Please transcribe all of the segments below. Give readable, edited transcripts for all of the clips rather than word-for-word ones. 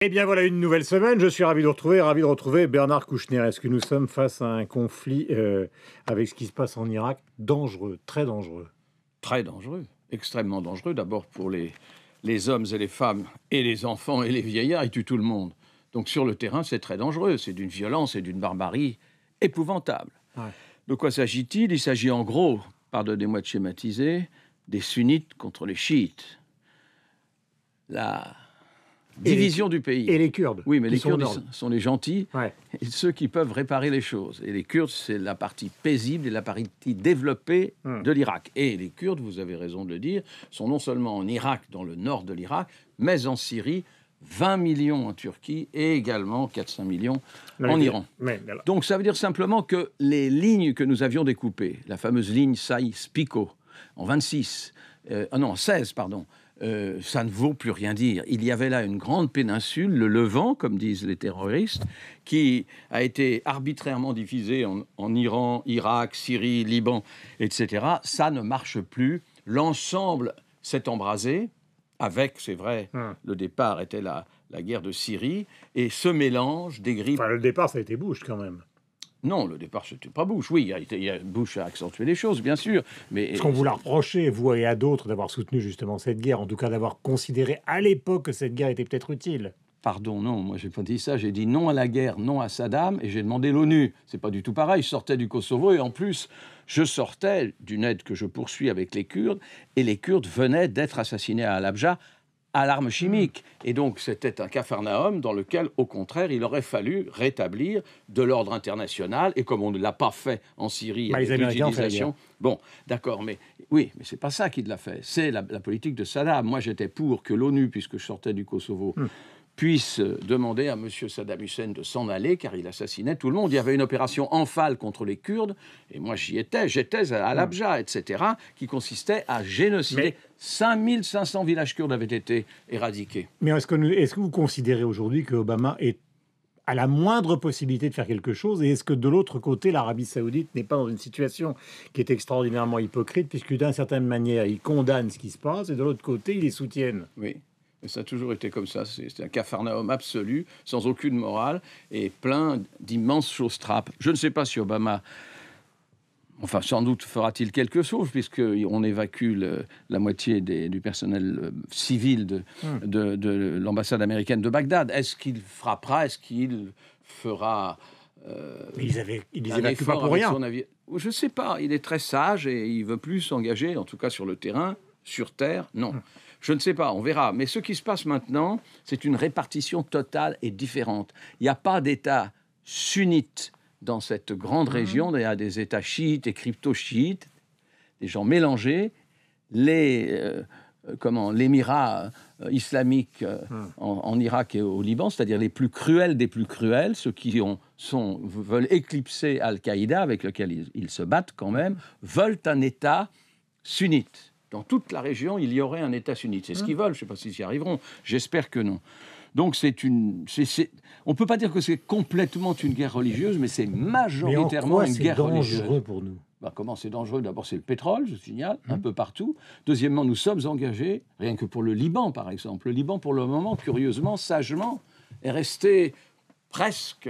Eh bien voilà une nouvelle semaine, je suis ravi de retrouver Bernard Kouchner. Est-ce que nous sommes face à un conflit avec ce qui se passe en Irak dangereux, très dangereux? Très dangereux, extrêmement dangereux, d'abord pour les hommes et les femmes, et les enfants et les vieillards, ils tuent tout le monde. Donc sur le terrain, c'est très dangereux, c'est d'une violence et d'une barbarie épouvantable. Ouais. De quoi s'agit-il? Il s'agit en gros, pardonnez-moi de schématiser, des sunnites contre les chiites. La division du pays. Et les Kurdes. Oui, mais les Kurdes nord. sont les gentils, Ouais. et ceux qui peuvent réparer les choses. Et les Kurdes, c'est la partie paisible et la partie développée de l'Irak. Et les Kurdes, vous avez raison de le dire, sont non seulement en Irak, dans le nord de l'Irak, mais en Syrie, 20 millions en Turquie et également 400 millions en Iran. Donc ça veut dire simplement que les lignes que nous avions découpées, la fameuse ligne Saïs-Picot, en 16, pardon, ça ne vaut plus rien dire. Il y avait là une grande péninsule, le Levant, comme disent les terroristes, qui a été arbitrairement divisée en Iran, Irak, Syrie, Liban, etc. Ça ne marche plus. L'ensemble s'est embrasé, avec, c'est vrai, le départ était la guerre de Syrie, et ce mélange des grippes... Enfin, le départ, ça a été Bush, quand même. Non, le départ, c'était pas Bush. Oui, Bush a accentué les choses, bien sûr. Mais est-ce qu'on vous l'a reproché, vous et à d'autres, d'avoir soutenu justement cette guerre, en tout cas d'avoir considéré à l'époque que cette guerre était peut-être utile? Pardon, non, moi j'ai pas dit ça. J'ai dit non à la guerre, non à Saddam, et j'ai demandé l'ONU. C'est pas du tout pareil. Je sortais du Kosovo, et en plus, je sortais d'une aide que je poursuis avec les Kurdes, et les Kurdes venaient d'être assassinés à Halabja à l'arme chimique. Et donc, c'était un capharnaüm dans lequel, au contraire, il aurait fallu rétablir de l'ordre international. Et comme on ne l'a pas fait en Syrie, avec l'utilisation... Bon, d'accord, mais oui, mais c'est pas ça qui l'a fait. C'est la politique de Saddam. Moi, j'étais pour que l'ONU, puisque je sortais du Kosovo, puisse demander à M. Saddam Hussein de s'en aller, car il assassinait tout le monde. Il y avait une opération Anfal contre les Kurdes, et moi j'étais à Halabja, etc., qui consistait à génocider. 5500 villages kurdes avaient été éradiqués. Mais est-ce que vous considérez aujourd'hui que Obama a la moindre possibilité de faire quelque chose, et est-ce que de l'autre côté, l'Arabie Saoudite n'est pas dans une situation qui est extraordinairement hypocrite, puisque d'une certaine manière, ils condamnent ce qui se passe, et de l'autre côté, ils les soutiennent? Oui. Et ça a toujours été comme ça. C'est un capharnaüm absolu, sans aucune morale, et plein d'immenses choses trappes. Je ne sais pas si Obama... Enfin, sans doute fera-t-il quelque chose, puisqu'on évacue la moitié du personnel civil de l'ambassade américaine de Bagdad. Est-ce qu'il frappera? Est-ce qu'il fera... Ils évacuent pas pour rien. Je ne sais pas. Il est très sage et il ne veut plus s'engager, en tout cas sur le terrain, sur terre, non. Je ne sais pas, on verra. Mais ce qui se passe maintenant, c'est une répartition totale et différente. Il n'y a pas d'État sunnite dans cette grande région. Il y a des États chiites et crypto-chiites, des gens mélangés. L'émirat islamique en Irak et au Liban, c'est-à-dire les plus cruels des plus cruels, ceux qui veulent éclipser Al-Qaïda, avec lequel ils se battent quand même, veulent un État sunnite. Dans toute la région, il y aurait un État sunnite. C'est ce qu'ils veulent. Je ne sais pas s'ils y arriveront. J'espère que non. Donc on ne peut pas dire que c'est complètement une guerre religieuse, mais c'est majoritairement une guerre religieuse. C'est dangereux pour nous. Comment c'est dangereux? D'abord, c'est le pétrole, je signale, un peu partout. Deuxièmement, nous sommes engagés, rien que pour le Liban, par exemple. Le Liban, pour le moment, curieusement, sagement, est resté presque...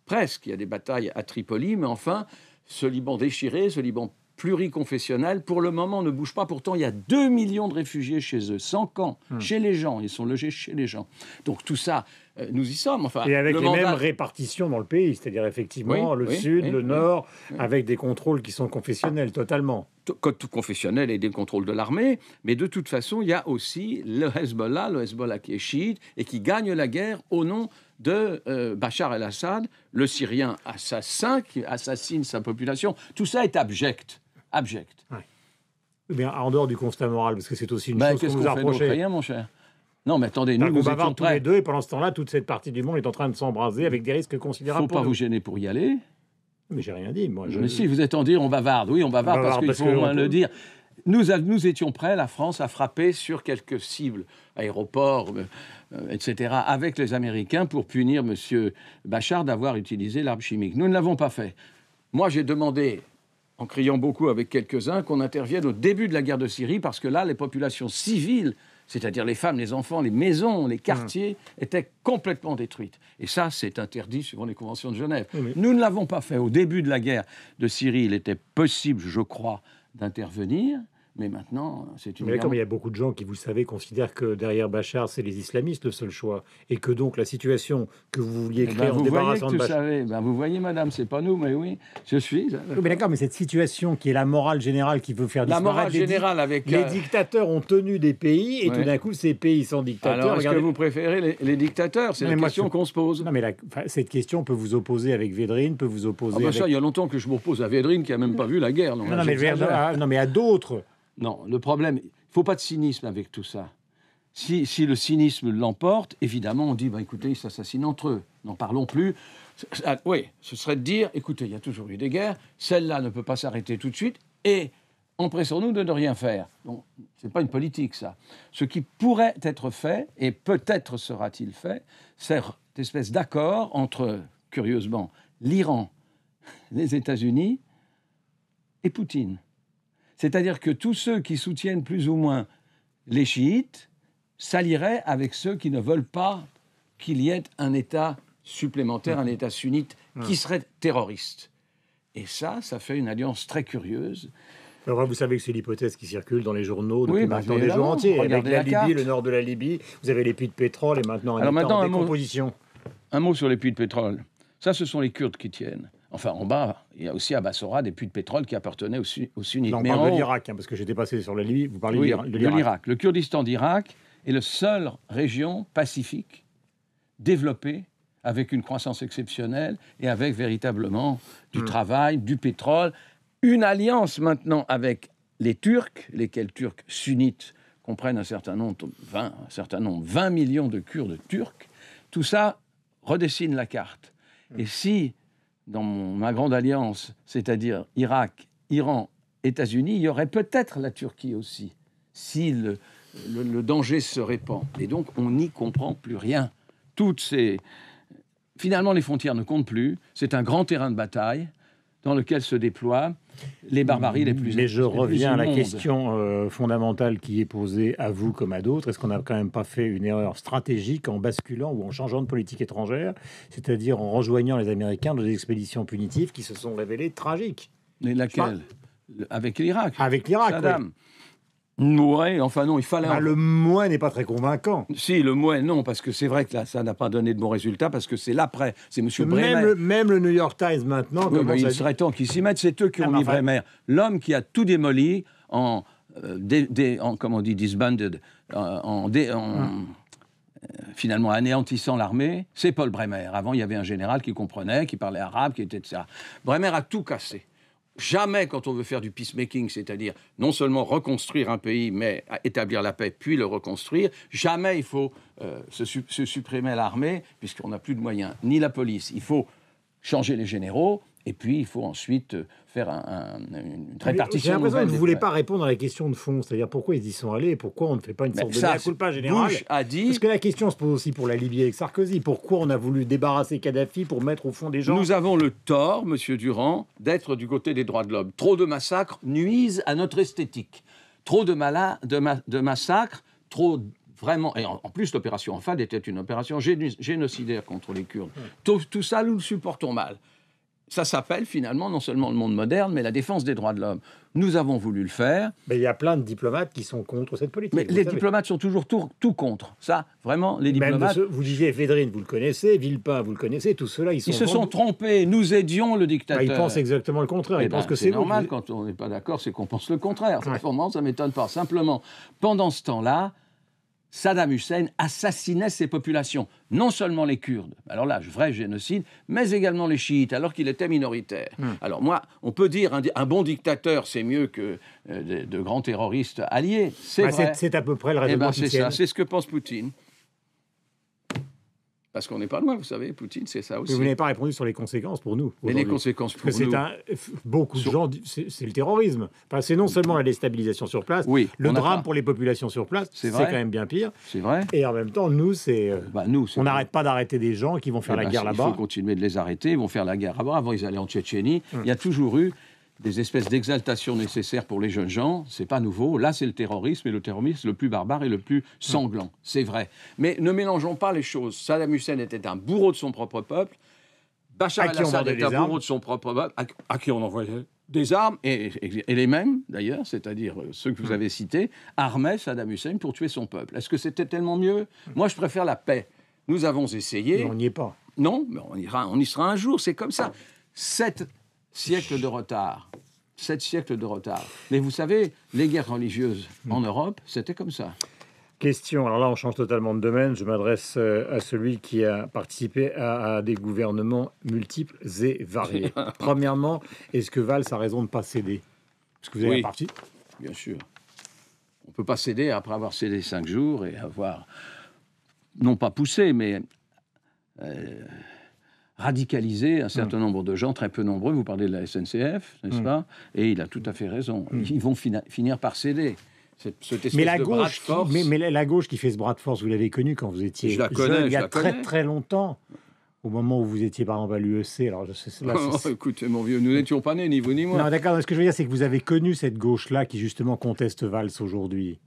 Presque. Il y a des batailles à Tripoli, mais enfin, ce Liban déchiré, ce Liban pluriconfessionnel, pour le moment, ne bouge pas. Pourtant, il y a 2 millions de réfugiés chez eux, sans camp, chez les gens. Ils sont logés chez les gens. Donc tout ça, nous y sommes. Enfin, et avec les mêmes répartitions dans le pays, c'est-à-dire effectivement le sud, le nord, avec des contrôles qui sont confessionnels, totalement. Tout confessionnel et des contrôles de l'armée. Mais de toute façon, il y a aussi le Hezbollah qui est chiite et qui gagne la guerre au nom de Bachar el-Assad, le Syrien assassin qui assassine sa population. Tout ça est abject. Ouais. Eh bien, en dehors du constat moral, parce que c'est aussi une chose qu'on nous a reproché. Rien, mon cher. Non, mais attendez, nous étions tous les deux, et pendant ce temps-là, toute cette partie du monde est en train de s'embraser avec des risques considérables. Faut pas vous gêner pour y aller. Mais j'ai rien dit, moi. Mais si, vous êtes en dire, on bavarde. Oui, on bavarde parce qu'il faut au moins le dire. Nous étions prêts, la France, à frapper sur quelques cibles, aéroports, etc., avec les Américains pour punir M. Bachar d'avoir utilisé l'arme chimique. Nous ne l'avons pas fait. Moi, j'ai demandé, en criant beaucoup avec quelques-uns, qu'on intervienne au début de la guerre de Syrie, parce que là, les populations civiles c'est-à-dire les femmes, les enfants, les maisons, les quartiers, étaient complètement détruites. Et ça, c'est interdit suivant les conventions de Genève. Oui. Nous ne l'avons pas fait. Au début de la guerre de Syrie, il était possible, je crois, d'intervenir. Mais maintenant, c'est une Mais guerre... comme il y a beaucoup de gens qui, vous savez, considèrent que derrière Bachar, c'est les islamistes le seul choix, et que donc la situation que vous vouliez créer en vous voyez débarrassant que de tout Bachar... savez, vous voyez, madame, c'est pas nous, mais oui, je suis... Oui, mais d'accord, mais cette situation qui est la morale générale qui veut faire La disparaître... morale générale avec... Les dictateurs ont tenu des pays, et tout d'un coup, ces pays sont dictateurs... Alors, est-ce regardez... que vous préférez les dictateurs? C'est la question qu'on se pose. Non, mais cette question peut vous opposer avec Védrine, peut vous opposer avec... Ça, il y a longtemps que je m'oppose à Védrine, qui n'a même pas vu la guerre. Non, mais à d'autres... Non, le problème, il ne faut pas de cynisme avec tout ça. Si le cynisme l'emporte, évidemment, on dit, écoutez, ils s'assassinent entre eux. N'en parlons plus. Oui, ce serait de dire, écoutez, il y a toujours eu des guerres, celle-là ne peut pas s'arrêter tout de suite, et empressons-nous de ne rien faire. Donc, ce n'est pas une politique, ça. Ce qui pourrait être fait, et peut-être sera-t-il fait, c'est cette espèce d'accord entre, curieusement, l'Iran, les États-Unis et Poutine. C'est-à-dire que tous ceux qui soutiennent plus ou moins les chiites s'allieraient avec ceux qui ne veulent pas qu'il y ait un État supplémentaire, un État sunnite, qui serait terroriste. Et ça fait une alliance très curieuse. Alors, vous savez que c'est l'hypothèse qui circule dans les journaux depuis Oui, maintenant des jours entiers. Avec regardez la la Libye, carte. le nord de la Libye, vous avez les puits de pétrole et maintenant un État en décomposition. Un mot sur les puits de pétrole. Ça, ce sont les Kurdes qui tiennent. Enfin, en bas, il y a aussi à Bassora des puits de pétrole qui appartenaient aux sunnites. Là, on Mais parle en de l'Irak, parce que j'étais passé sur la Libye, vous parlez de l'Irak. l'Irak. Le Kurdistan d'Irak est la seule région pacifique développée avec une croissance exceptionnelle et avec véritablement du travail, du pétrole. Une alliance maintenant avec les Turcs, lesquels Turcs sunnites comprennent un certain nombre, 20 millions de Kurdes turcs. Tout ça redessine la carte. Et si, dans ma grande alliance, c'est-à-dire Irak, Iran, États-Unis, il y aurait peut-être la Turquie aussi, si le danger se répand. Et donc, on n'y comprend plus rien. Finalement, les frontières ne comptent plus. C'est un grand terrain de bataille dans lequel se déploient les barbaries les plus... Mais je reviens à la immondes. question fondamentale qui est posée à vous comme à d'autres. Est-ce qu'on n'a quand même pas fait une erreur stratégique en basculant ou en changeant de politique étrangère, c'est-à-dire en rejoignant les Américains dans des expéditions punitives qui se sont révélées tragiques? Mais laquelle? Avec l'Irak. Avec l'Irak, Saddam. oui. Oui, enfin non, il fallait... Le moins n'est pas très convaincant. Si, le moins, non, parce que c'est vrai que là, ça n'a pas donné de bons résultats, parce que c'est l'après. C'est M. Bremer. Même le New York Times maintenant... Oui, commence il à serait temps qu'ils s'y mettent. C'est eux qui ont mais mis enfin- Bremer. L'homme qui a tout démoli comment on dit, disbanded, finalement anéantissant l'armée, c'est Paul Bremer. Avant, il y avait un général qui comprenait, qui parlait arabe, qui était de ça. Bremer a tout cassé. Jamais, quand on veut faire du peacemaking, c'est-à-dire non seulement reconstruire un pays, mais établir la paix, puis le reconstruire, jamais il faut se supprimer l'armée, puisqu'on n'a plus de moyens, ni la police. Il faut changer les généraux, et puis il faut ensuite faire une répartition. J'ai l'impression que vous ne voulez des pas répondre à la question de fond, c'est-à-dire pourquoi ils y sont allés, pourquoi on ne fait pas une sorte de ça, mea culpa générale. Bush a dit... Parce que la question se pose aussi pour la Libye avec Sarkozy. Pourquoi on a voulu débarrasser Kadhafi pour mettre au fond des gens? Nous avons le tort, Monsieur Durand, d'être du côté des droits de l'homme. Trop de massacres nuisent à notre esthétique. Trop de massacres, trop... Vraiment, et en plus, l'opération Anfal était une opération génocidaire contre les Kurdes. Tout ça, nous le supportons mal. Ça s'appelle finalement non seulement le monde moderne, mais la défense des droits de l'homme. Nous avons voulu le faire. Mais il y a plein de diplomates qui sont contre cette politique. Mais les diplomates sont toujours tout contre. Ça, vraiment, les diplomates... Vous disiez Védrine, vous le connaissez, Villepin, vous le connaissez, tous ceux-là, ils se sont trompés. Nous aidions le dictateur. Ils pensent exactement le contraire. Ils pensent que c'est normal, quand on n'est pas d'accord, c'est qu'on pense le contraire. Vraiment, ça ne m'étonne pas. Simplement, pendant ce temps-là, Saddam Hussein assassinait ses populations, non seulement les Kurdes, alors là, vrai génocide, mais également les chiites, alors qu'il était minoritaire. Alors moi, on peut dire un bon dictateur, c'est mieux que de grands terroristes alliés, c'est vrai. C'est à peu près le raisonnement c'est ça, c'est ce que pense Poutine. Parce qu'on n'est pas loin, vous savez, Poutine, c'est ça aussi. Mais vous n'avez pas répondu sur les conséquences pour nous. Mais les conséquences pour nous... Beaucoup de gens, c'est le terrorisme. Enfin, c'est non seulement la déstabilisation sur place, le drame pour les populations sur place, c'est quand même bien pire. C'est vrai. Et en même temps, nous, on n'arrête pas d'arrêter des gens qui vont faire la guerre là-bas. Il faut continuer de les arrêter, ils vont faire la guerre là-bas. Avant, ils allaient en Tchétchénie. Il y a toujours eu des espèces d'exaltation nécessaires pour les jeunes gens, c'est pas nouveau. Là, c'est le terrorisme, et le terrorisme le plus barbare et le plus sanglant, c'est vrai. Mais ne mélangeons pas les choses. Saddam Hussein était un bourreau de son propre peuple. Bachar el-Assad est un bourreau de son propre peuple, à qui on envoyait des armes, et les mêmes, d'ailleurs, c'est-à-dire ceux que vous avez cités, armaient Saddam Hussein pour tuer son peuple. Est-ce que c'était tellement mieux? Moi, je préfère la paix. Nous avons essayé... Mais on n'y est pas. Non, mais on y sera un jour, c'est comme ça. 7 siècles de retard. 7 siècles de retard. Mais vous savez, les guerres religieuses en Europe, c'était comme ça. Question, alors là on change totalement de domaine, je m'adresse à celui qui a participé à des gouvernements multiples et variés. Premièrement, est-ce que Valls a raison de ne pas céder? Parce que vous avez un parti. Bien sûr. On ne peut pas céder après avoir cédé 5 jours et avoir, non pas poussé, mais radicalisé un certain nombre de gens, très peu nombreux. Vous parlez de la SNCF, n'est-ce pas? Et il a tout à fait raison. Ils vont finir par céder. Mais la gauche qui fait ce bras de force, vous l'avez connu quand vous étiez jeune, il y a très longtemps, au moment où vous étiez par exemple à l'UEC. Alors je sais, là, écoutez mon vieux, nous n'étions pas nés, ni vous ni moi. Non, d'accord. Ce que je veux dire, c'est que vous avez connu cette gauche-là qui justement conteste Valls aujourd'hui.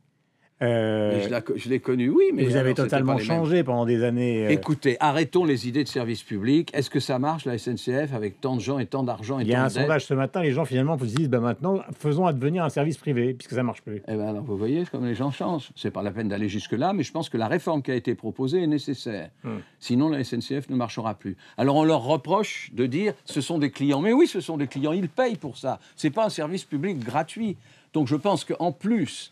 Je l'ai connu, oui, mais vous avez totalement changé pendant des années. Écoutez, arrêtons les idées de service public. Est-ce que ça marche, la SNCF, avec tant de gens et tant d'argent? Il y a un sondage ce matin, les gens finalement se disent maintenant, faisons advenir un service privé, puisque ça ne marche plus. Eh bien, alors, vous voyez comme les gens changent. C'est pas la peine d'aller jusque-là, mais je pense que la réforme qui a été proposée est nécessaire. Sinon, la SNCF ne marchera plus. Alors, on leur reproche de dire ce sont des clients. Mais oui, ce sont des clients, ils payent pour ça. C'est pas un service public gratuit. Donc, je pense qu'en plus,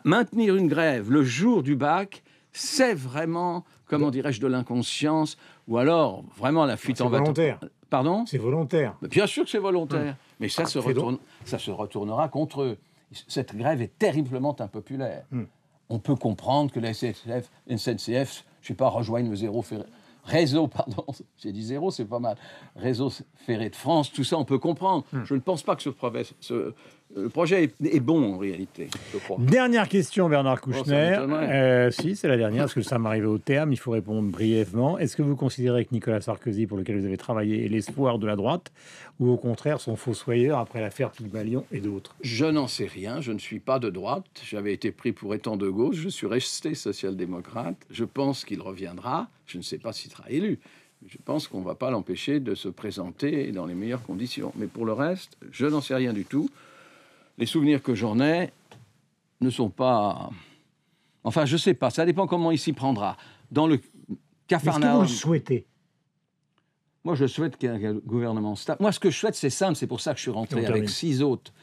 maintenir une grève le jour du bac, c'est vraiment, comment dirais-je, de l'inconscience, ou alors vraiment la fuite en bâton. C'est volontaire. Pardon? C'est volontaire. Bien sûr que c'est volontaire, mais ça se retournera contre eux. Cette grève est terriblement impopulaire. On peut comprendre que la SNCF, je ne sais pas, rejoigne le réseau, pardon, j'ai dit zéro, c'est pas mal. Réseau ferré de France, tout ça, on peut comprendre. Je ne pense pas que le projet est bon en réalité, je crois. Dernière question, Bernard Kouchner. Si, c'est la dernière, parce que ça m'arrive au terme, il faut répondre brièvement. Est-ce que vous considérez que Nicolas Sarkozy, pour lequel vous avez travaillé, est l'espoir de la droite, ou au contraire son fossoyeur après l'affaire Pygmalion et d'autres? Je n'en sais rien, je ne suis pas de droite, j'avais été pris pour étant de gauche, je suis resté social-démocrate, je pense qu'il reviendra, je ne sais pas s'il sera élu. Je pense qu'on ne va pas l'empêcher de se présenter dans les meilleures conditions. Mais pour le reste, je n'en sais rien du tout. Les souvenirs que j'en ai ne sont pas... Enfin, je ne sais pas, ça dépend comment il s'y prendra. Dans le Capharnaüm... Est-ce que vous le souhaitez? Moi, je souhaite qu'il y ait un gouvernement stable. Moi, ce que je souhaite, c'est simple, c'est pour ça que je suis rentré avec 6 autres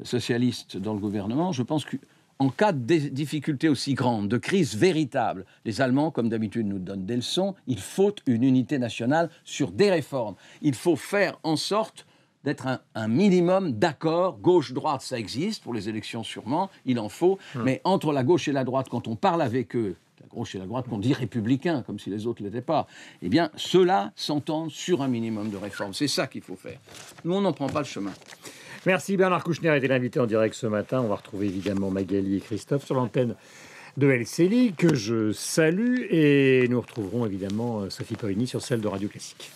socialistes dans le gouvernement. Je pense qu'en cas de difficultés aussi grandes, de crise véritable, les Allemands, comme d'habitude, nous donnent des leçons, il faut une unité nationale sur des réformes. Il faut faire en sorte d'être un minimum d'accord. Gauche-droite, ça existe, pour les élections sûrement, il en faut. Mais entre la gauche et la droite, quand on parle avec eux, la gauche et la droite, qu'on dit républicains, comme si les autres ne l'étaient pas, eh bien, ceux-là s'entendent sur un minimum de réformes. C'est ça qu'il faut faire. Nous, on n'en prend pas le chemin. Merci. Bernard Kouchner était l'invité en direct ce matin. On va retrouver évidemment Magali et Christophe sur l'antenne de LCI, que je salue. Et nous retrouverons évidemment Sophie Paolini sur celle de Radio Classique.